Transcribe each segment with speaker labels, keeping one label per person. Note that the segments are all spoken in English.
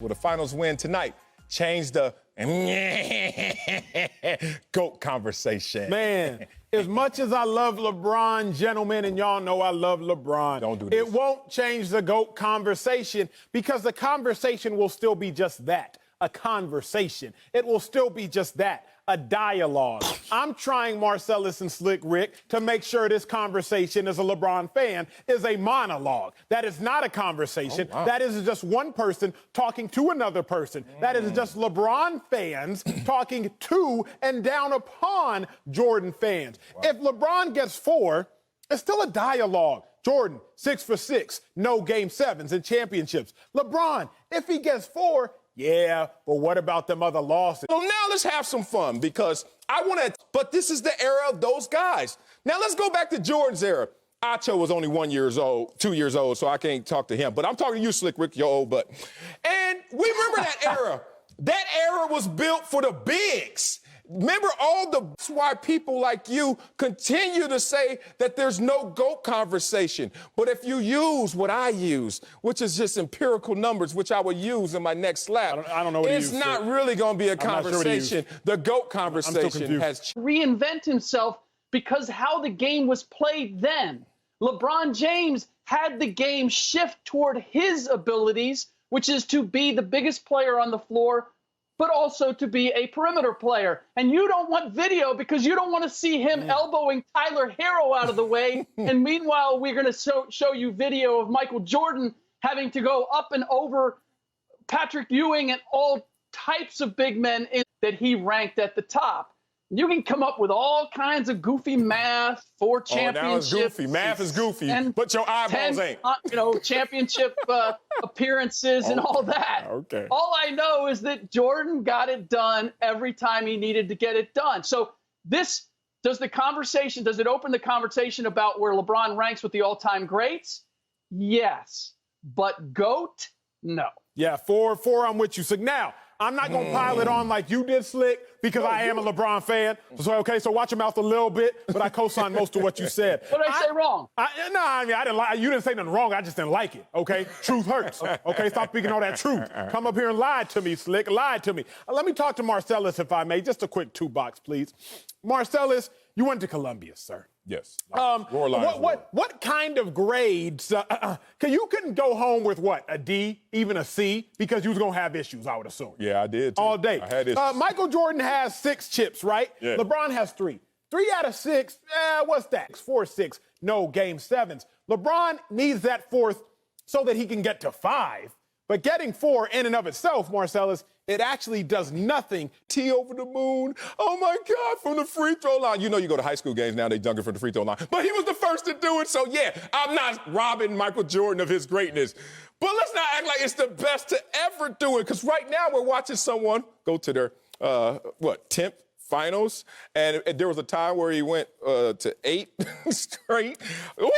Speaker 1: With a finals win tonight, change the GOAT conversation.
Speaker 2: Man, as much as I love LeBron, gentlemen, and y'all know I love LeBron,
Speaker 1: don't do this.
Speaker 2: It won't change the GOAT conversation because the conversation will still be just that, a conversation. It will still be just that, a dialogue. I'm trying, Marcellus and Slick Rick, to make sure this conversation as a LeBron fan is a monologue. That is not a conversation.
Speaker 1: Oh, wow.
Speaker 2: That is just one person talking to another person. That is just LeBron fans talking to and down upon Jordan fans.
Speaker 1: Wow.
Speaker 2: If LeBron gets 4, it's still a dialogue. Jordan, 6 for 6, no game 7s in championships. LeBron, if he gets 4, yeah, but what about them other losses?
Speaker 1: So now let's have some fun because I want to, but this is the era of those guys. Now let's go back to Jordan's era. Acho was only 2 years old, so I can't talk to him. But I'm talking to you, Slick Rick, your old butt. And we remember that era. That era was built for the bigs. Remember that's why people like you continue to say that there's no GOAT conversation. But if you use what I use, which is just empirical numbers, which I would use in my next slap,
Speaker 2: I don't know what
Speaker 1: it's not really going to be a conversation. The GOAT conversation has
Speaker 3: reinvent himself because how the game was played then. LeBron James had the game shift toward his abilities, which is to be the biggest player on the floor, but also to be a perimeter player. And you don't want video because you don't want to see him elbowing Tyler Herro out of the way. And meanwhile, we're going to show you video of Michael Jordan having to go up and over Patrick Ewing and all types of big men that he ranked at the top. You can come up with all kinds of goofy math for championships.
Speaker 1: Now it's goofy. Math is goofy, but your eyeballs ain't.
Speaker 3: Championship appearances and all that.
Speaker 1: Okay.
Speaker 3: All I know is that Jordan got it done every time he needed to get it done. So does it open the conversation about where LeBron ranks with the all-time greats? Yes. But GOAT? No.
Speaker 2: Yeah, 4, I'm with you. So now, I'm not going to pile it on like you did, Slick, because I am a LeBron fan. So watch your mouth a little bit, but I co-sign most of what you said.
Speaker 3: What did I say wrong?
Speaker 2: I didn't like. You didn't say nothing wrong. I just didn't like it, okay? Truth hurts, okay? Stop speaking all that truth. Come up here and lie to me, Slick. Lie to me. Let me talk to Marcellus, if I may. Just a quick 2-box, please. Marcellus, you went to Columbia, sir.
Speaker 1: Yes.
Speaker 2: What kind of grades? You couldn't go home with what, a D, even a C, because you was gonna have issues, I would assume.
Speaker 1: Yeah, I did. Too.
Speaker 2: All day.
Speaker 1: I had issues.
Speaker 2: Michael Jordan has 6 chips, right?
Speaker 1: Yeah.
Speaker 2: LeBron has 3. 3 out of 6. What's that? 4-6. No game 7s. LeBron needs that 4th so that he can get to 5. But getting 4 in and of itself, Marcellus, it actually does nothing.
Speaker 1: T over the moon. Oh, my God, from the free throw line. You know you go to high school games now, they dunk it from the free throw line. But he was the first to do it, so, yeah, I'm not robbing Michael Jordan of his greatness. But let's not act like it's the best to ever do it, because right now we're watching someone go to their, 10th finals, and there was a time where he went to 8 straight. Woo!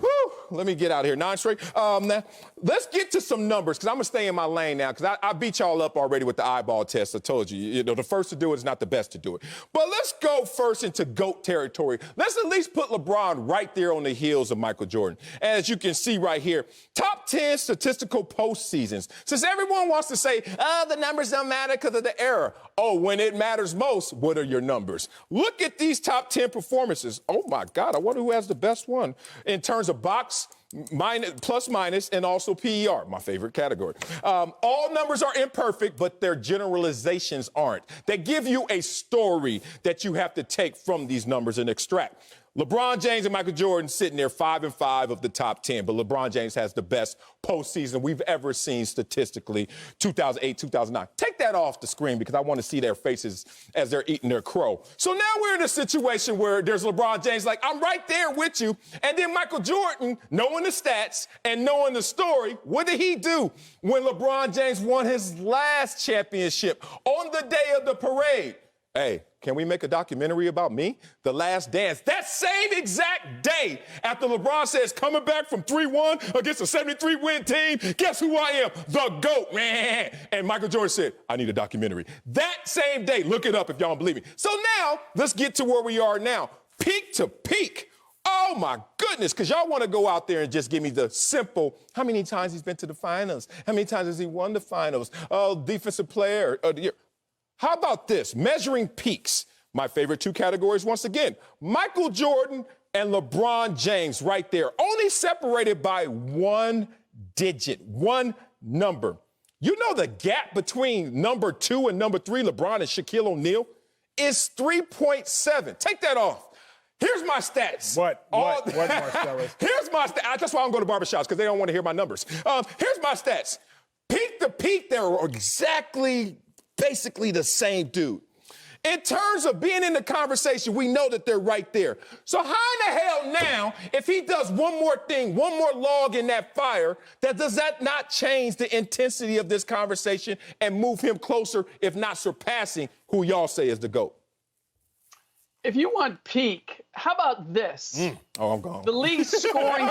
Speaker 1: Woo! Let me get out of here. 9 straight. Now, let's get to some numbers, because I'm going to stay in my lane now, because I beat y'all up already with the eyeball test. I told you, the first to do it is not the best to do it. But let's go first into GOAT territory. Let's at least put LeBron right there on the heels of Michael Jordan. As you can see right here, top 10 statistical postseasons. Since everyone wants to say, the numbers don't matter because of the era. Oh, when it matters most, what are your numbers? Look at these top 10 performances. Oh, my God, I wonder who has the best one in terms of box, plus minus, and also PER, my favorite category. All numbers are imperfect, but their generalizations aren't. They give you a story that you have to take from these numbers and extract. LeBron James and Michael Jordan sitting there 5 and 5 of the top 10, but LeBron James has the best postseason we've ever seen statistically, 2008, 2009. Take that off the screen because I want to see their faces as they're eating their crow. So now we're in a situation where there's LeBron James like, I'm right there with you. And then Michael Jordan, knowing the stats and knowing the story, what did he do when LeBron James won his last championship on the day of the parade? Hey, can we make a documentary about me? The Last Dance. That same exact day after LeBron says coming back from 3-1 against a 73-win team, guess who I am? The GOAT, man. And Michael Jordan said, I need a documentary. That same day, look it up if y'all don't believe me. So now, let's get to where we are now. Peak to peak. Oh, my goodness, because y'all want to go out there and just give me the simple, how many times he's been to the finals? How many times has he won the finals? Oh, defensive player of the year. How about this? Measuring peaks. My favorite two categories, once again, Michael Jordan and LeBron James right there, only separated by one digit, one number. You know the gap between number 2 and number 3, LeBron and Shaquille O'Neal, is 3.7. Take that off. Here's my stats.
Speaker 2: What, Marcellus?
Speaker 1: Here's my stats. That's why I don't go to barbershops, because they don't want to hear my numbers. Here's my stats. Peak to peak, they're exactly, basically the same dude. In terms of being in the conversation, we know that they're right there. So how in the hell now, if he does one more thing, one more log in that fire, does that not change the intensity of this conversation and move him closer, if not surpassing, who y'all say is the GOAT?
Speaker 3: If you want peak, how about this?
Speaker 1: Oh, I'm gone.
Speaker 3: The league scoring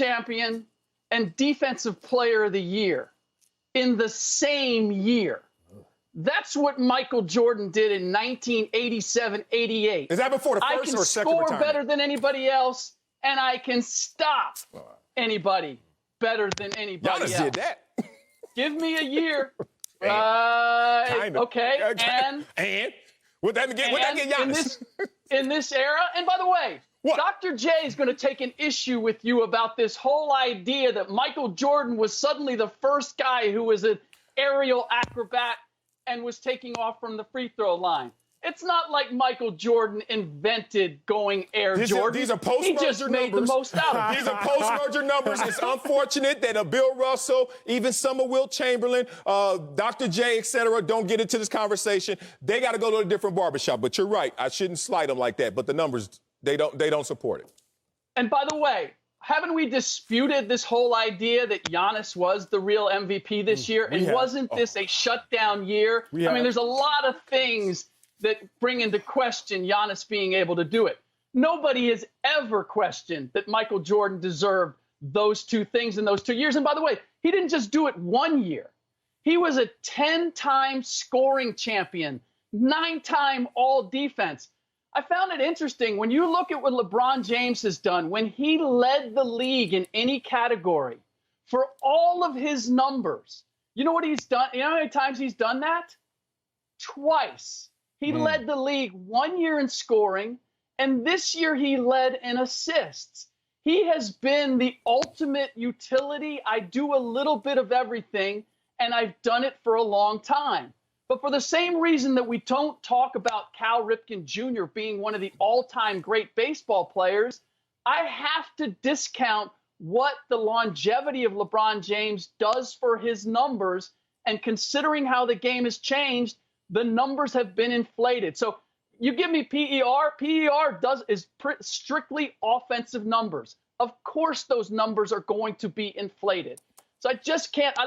Speaker 3: champion, and defensive player of the year in the same year. That's what Michael Jordan did in 1987-88.
Speaker 1: Is that before the first or second
Speaker 3: retirement? I can score
Speaker 1: retirement?
Speaker 3: better than anybody else, and I can stop anybody better than anybody else.
Speaker 1: Y'all just did that.
Speaker 3: Give me a year.
Speaker 1: Kind of.
Speaker 3: Okay,
Speaker 1: and? Would that get Giannis?
Speaker 3: in this era, and by the way,
Speaker 1: what?
Speaker 3: Dr. J is going to take an issue with you about this whole idea that Michael Jordan was suddenly the first guy who was an aerial acrobat and was taking off from the free throw line. It's not like Michael Jordan invented going Air Jordan.
Speaker 1: These are post-merger
Speaker 3: numbers. He just made the most out of it.
Speaker 1: These are post-merger numbers. It's unfortunate that Bill Russell, even some of Wilt Chamberlain, Dr. J, et cetera, don't get into this conversation. They got to go to a different barbershop. But you're right. I shouldn't slight them like that. But the numbers, they don't support it. And
Speaker 3: by the way, haven't we disputed this whole idea that Giannis was the real MVP this year? And wasn't this a shutdown year? I mean, there's a lot of things that bring into question Giannis being able to do it. Nobody has ever questioned that Michael Jordan deserved those two things in those 2 years. And by the way, he didn't just do it 1 year. He was a 10-time scoring champion, 9-time all-defense. I found it interesting when you look at what LeBron James has done, when he led the league in any category for all of his numbers. You know what he's done? You know how many times he's done that? Twice. He led the league 1 year in scoring, and this year he led in assists. He has been the ultimate utility. I do a little bit of everything, and I've done it for a long time. But for the same reason that we don't talk about Cal Ripken Jr. being one of the all-time great baseball players, I have to discount what the longevity of LeBron James does for his numbers. And considering how the game has changed, the numbers have been inflated. So you give me PER. PER is strictly offensive numbers. Of course, those numbers are going to be inflated. So I just can't.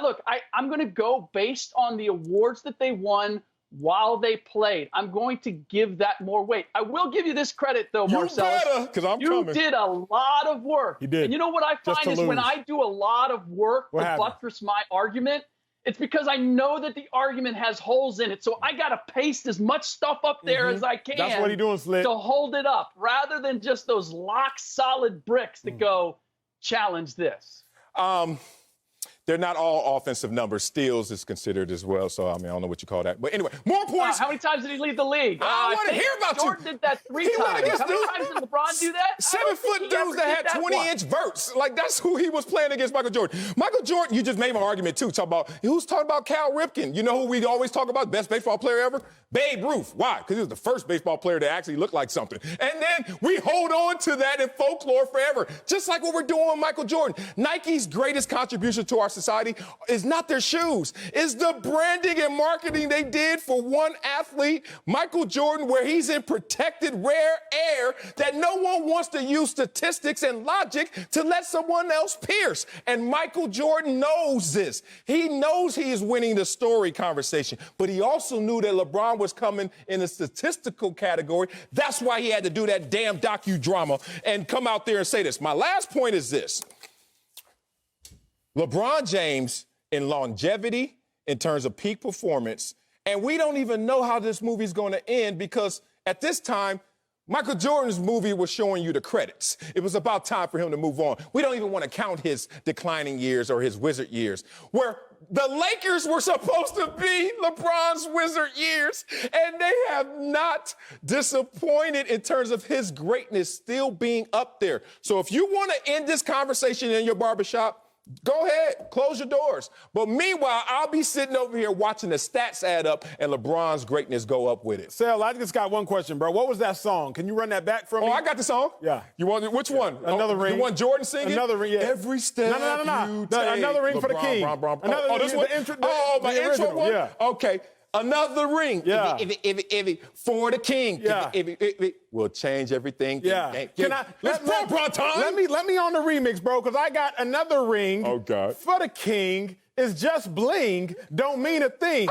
Speaker 3: I'm going to go based on the awards that they won while they played. I'm going to give that more weight. I will give you this credit, though, Marcellus.
Speaker 1: You better, because I'm coming.
Speaker 3: You did a lot of work.
Speaker 2: You did.
Speaker 3: And you know what I find is when I do a lot of work to buttress my argument, it's because I know that the argument has holes in it. So I got to paste as much stuff up there as I can.
Speaker 2: That's what he's doing, Slick.
Speaker 3: To hold it up, rather than just those lock-solid bricks that go challenge this.
Speaker 1: They're not all offensive numbers. Steals is considered as well. So, I don't know what you call that. But anyway, more points.
Speaker 3: How many times did he lead the league?
Speaker 1: I want to hear about
Speaker 3: Jordan did that 3 times. How many times did LeBron do that?
Speaker 1: 7-foot dudes that had 20-inch verts. Like, that's who he was playing against, Michael Jordan. Michael Jordan, you just made my argument, too. Who's talking about Cal Ripken? You know who we always talk about? Best baseball player ever? Babe Ruth. Why? Because he was the first baseball player that actually looked like something. And then we hold on to that in folklore forever, just like what we're doing with Michael Jordan. Nike's greatest contribution to our society is not their shoes. It's the branding and marketing they did for one athlete, Michael Jordan, where he's in protected, rare air that no one wants to use statistics and logic to let someone else pierce. And Michael Jordan knows this. He knows he is winning the story conversation, but he also knew that LeBron was coming in a statistical category. That's why he had to do that damn docudrama and come out there and say this. My last point is this. LeBron James, in longevity, in terms of peak performance, and we don't even know how this movie's going to end because at this time, Michael Jordan's movie was showing you the credits. It was about time for him to move on. We don't even want to count his declining years or his wizard years, where the Lakers were supposed to be LeBron's wizard years, and they have not disappointed in terms of his greatness still being up there. So if you want to end this conversation in your barbershop, go ahead, close your doors. But meanwhile, I'll be sitting over here watching the stats add up and LeBron's greatness go up with it.
Speaker 2: Sal, I just got one question, bro. What was that song? Can you run that back for me?
Speaker 1: Oh, I got the song.
Speaker 2: Yeah.
Speaker 1: You want which one?
Speaker 2: Another ring.
Speaker 1: The one Jordan singing?
Speaker 2: Another ring, yeah.
Speaker 1: Every step you take.
Speaker 2: Another ring for the king.
Speaker 1: Oh, this one? My intro one?
Speaker 2: Yeah.
Speaker 1: Okay. Another ring.
Speaker 2: Yeah.
Speaker 1: For the king.
Speaker 2: Yeah.
Speaker 1: We'll change everything.
Speaker 2: Yeah.
Speaker 1: Let's LeBron time.
Speaker 2: Let me on the remix, bro, because I got another ring.
Speaker 1: Oh, God.
Speaker 2: For the king. It's just bling, don't mean a thing.